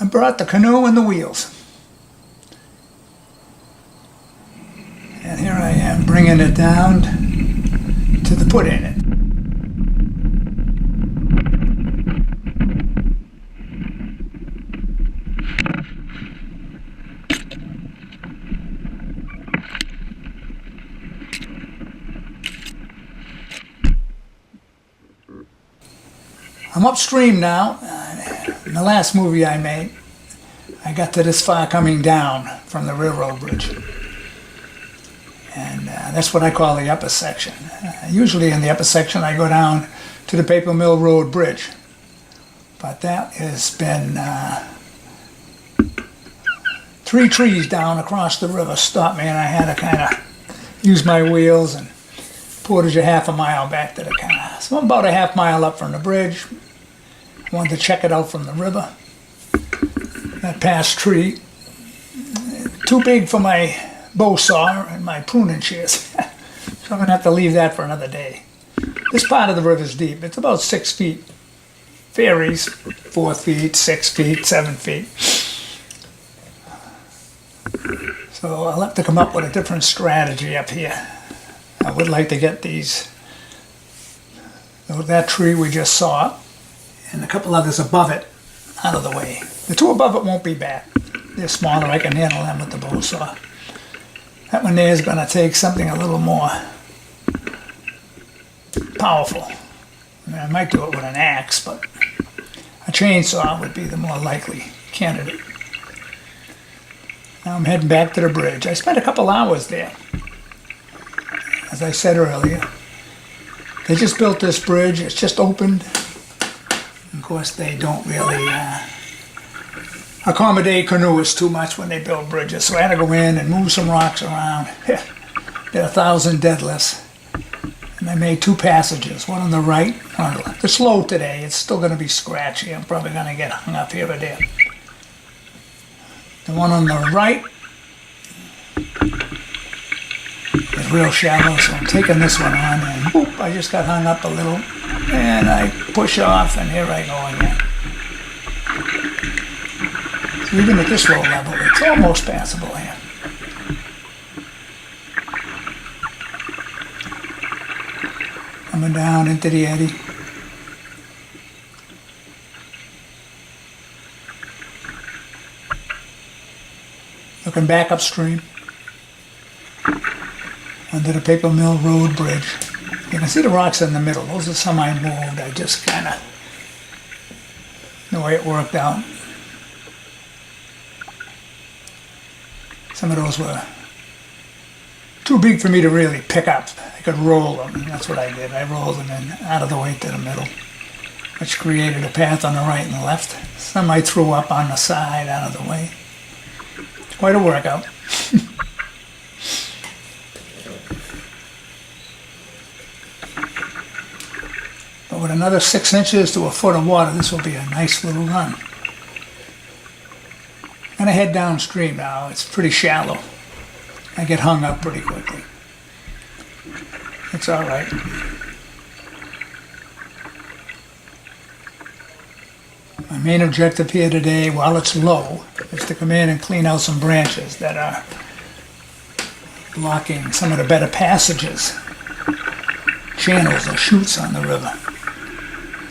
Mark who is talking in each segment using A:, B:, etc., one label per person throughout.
A: I brought the canoe and the wheels. And here I am bringing it down to the put in it. I'm upstream now. In the last movie I made, I got to this far coming down from the railroad bridge. And that's what I call the upper section. Usually in the upper section I go down to the Paper Mill Road Bridge. But that has been 3 trees down across the river stopped me, and I had to kind of use my wheels and portage a half a mile back to the car. So I'm about a half mile up from the bridge. Wanted to check it out from the river. That past tree, too big for my bow saw and my pruning shears. So I'm going to have to leave that for another day. This part of the river is deep. It's about 6 feet. Varies 4 feet, 6 feet, 7 feet. So I'll have to come up with a different strategy up here. I would like to get that tree we just saw and a couple others above it out of the way. The 2 above it won't be bad. They're smaller, I can handle them with the bow saw. That one there is going to take something a little more powerful. I mean, I might do it with an axe, but a chainsaw would be the more likely candidate. Now I'm heading back to the bridge. I spent a couple hours there. As I said earlier, they just built this bridge. It's just opened. Of course, they don't really accommodate canoeists too much when they build bridges. So I had to go in and move some rocks around. Did 1,000 deadlifts. And I made 2 passages, one on the right, one on the left. It's low today. It's still going to be scratchy. I'm probably going to get hung up here or there. The one on the right is real shallow, so I'm taking this one on, and boop, I just got hung up a little, and I push off, and here I go again. So even at this low level, it's almost passable here. Coming down into the eddy. Looking back upstream under the Paper Mill Road Bridge. You can see the rocks in the middle. Those are some I moved. I just kind of, the way it worked out. Some of those were too big for me to really pick up. I could roll them, and that's what I did. I rolled them in out of the way to the middle, which created a path on the right and the left. Some I threw up on the side out of the way. Quite a workout. But with another 6 inches to a foot of water, this will be a nice little run. I'm going to head downstream now. It's pretty shallow. I get hung up pretty quickly. It's all right. My main objective here today, while it's low, is to come in and clean out some branches that are blocking some of the better passages, channels or chutes on the river.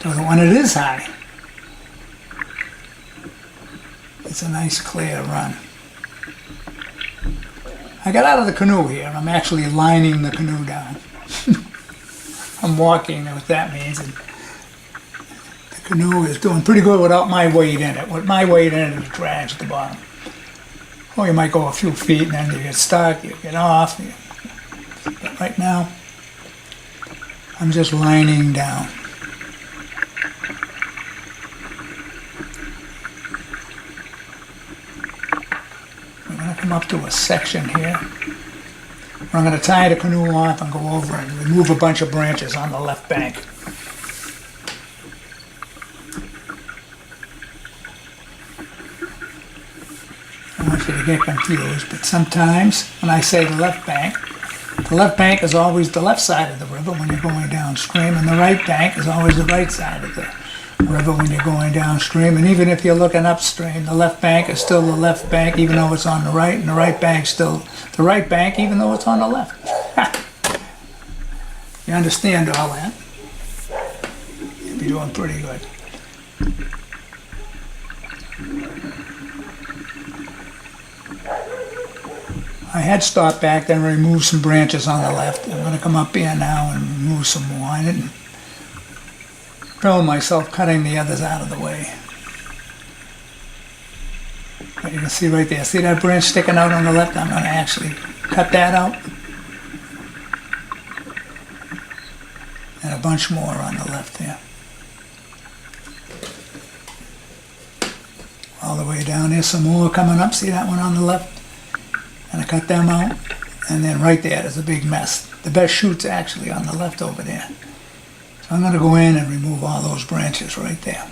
A: So when it is high, it's a nice clear run. I got out of the canoe here, and I'm actually lining the canoe down. I'm walking, what that means. And the canoe is doing pretty good without my weight in it. With my weight in it, it drags at the bottom. Or you might go a few feet and then you get stuck, you get off. But right now, I'm just lining down. We're going to come up to a section here. I'm going to tie the canoe off and go over and remove a bunch of branches on the left bank. I don't want you to get confused, but sometimes when I say the left bank is always the left side of the river when you're going downstream, and the right bank is always the right side of the river when you're going downstream. And even if you're looking upstream, the left bank is still the left bank even though it's on the right, and the right bank's still the right bank even though it's on the left. You understand all that? You'll be doing pretty good. I had stopped back there and removed some branches on the left. I'm going to come up here now and remove some more. I didn't film myself cutting the others out of the way. But you can see right there, see that branch sticking out on the left? I'm going to actually cut that out. And a bunch more on the left there. All the way down there, some more coming up. See that one on the left? And I cut them out, and then right there, there's a big mess. The best shoot's actually on the left over there. So I'm going to go in and remove all those branches right there.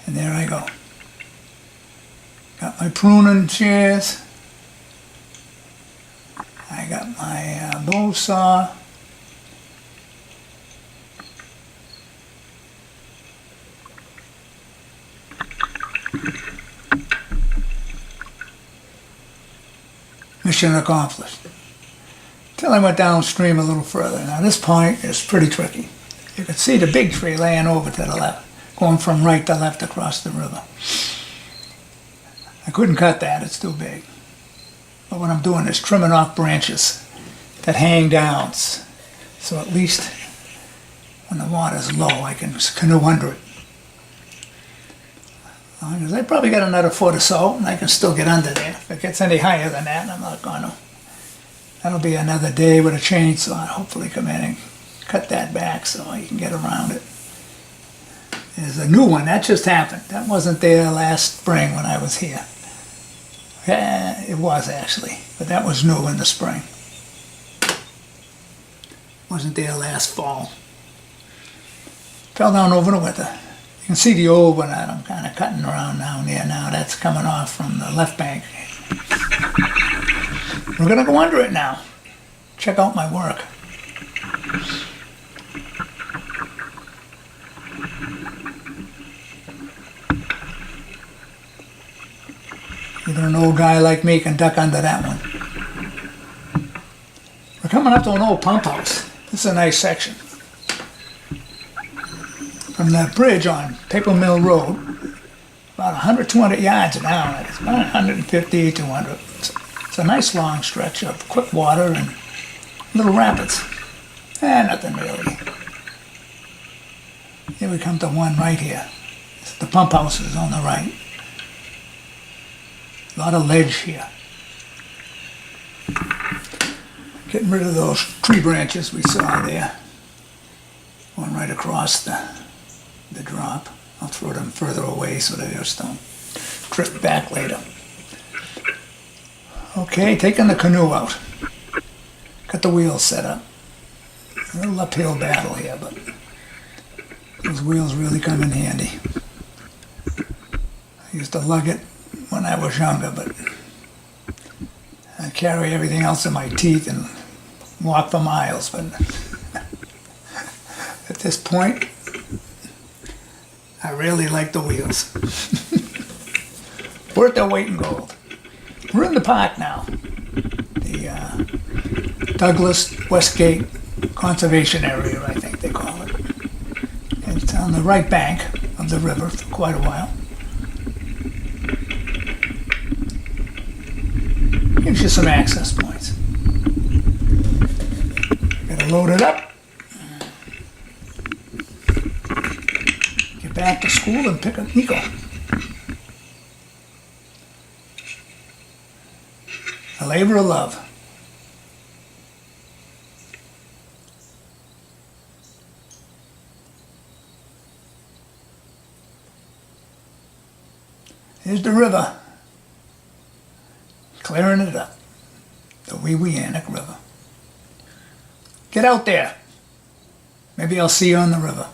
A: And there I go. Got my pruning shears. I got my bow saw. Mission accomplished. Till I went downstream a little further. Now this point is pretty tricky. You can see the big tree laying over to the left, going from right to left across the river. I couldn't cut that, it's too big. But what I'm doing is trimming off branches that hang down, so at least when the water's low I can canoe under it. Because I probably got another foot or so, and I can still get under there. If it gets any higher than that, I'm not going to. That'll be another day with a chainsaw. I'll hopefully come in and cut that back so I can get around it. There's a new one. That just happened. That wasn't there last spring when I was here. Yeah, it was actually, but that was new in the spring. Wasn't there last fall. Fell down over the winter. You can see the old one that I'm kind of cutting around down there now. That's coming off from the left bank. We're going to go under it now. Check out my work. Even an old guy like me can duck under that one. We're coming up to an old pump house. This is a nice section. From the bridge on Paper Mill Road, about 100, 200 yards down. It's about 150, 200. It's a nice long stretch of quick water and little rapids. Nothing really. Here we come to one right here. The pump house is on the right. A lot of ledge here. Getting rid of those tree branches we saw there. Going right across the drop. I'll throw them further away so they just don't drift back later. Okay, taking the canoe out. Got the wheels set up. A little uphill battle here, but those wheels really come in handy. I used to lug it when I was younger, but I carry everything else in my teeth and walk for miles. But at this point, I really like the wheels. Worth their weight in gold. We're in the park now. The Douglas Westgate Conservation Area, I think they call it. And it's on the right bank of the river for quite a while. Gives you some access points. Gotta load it up. Get back to school and pick up Nico. A labor of love. Here's the river. Clearing it up. The Weweantic River. Get out there. Maybe I'll see you on the river.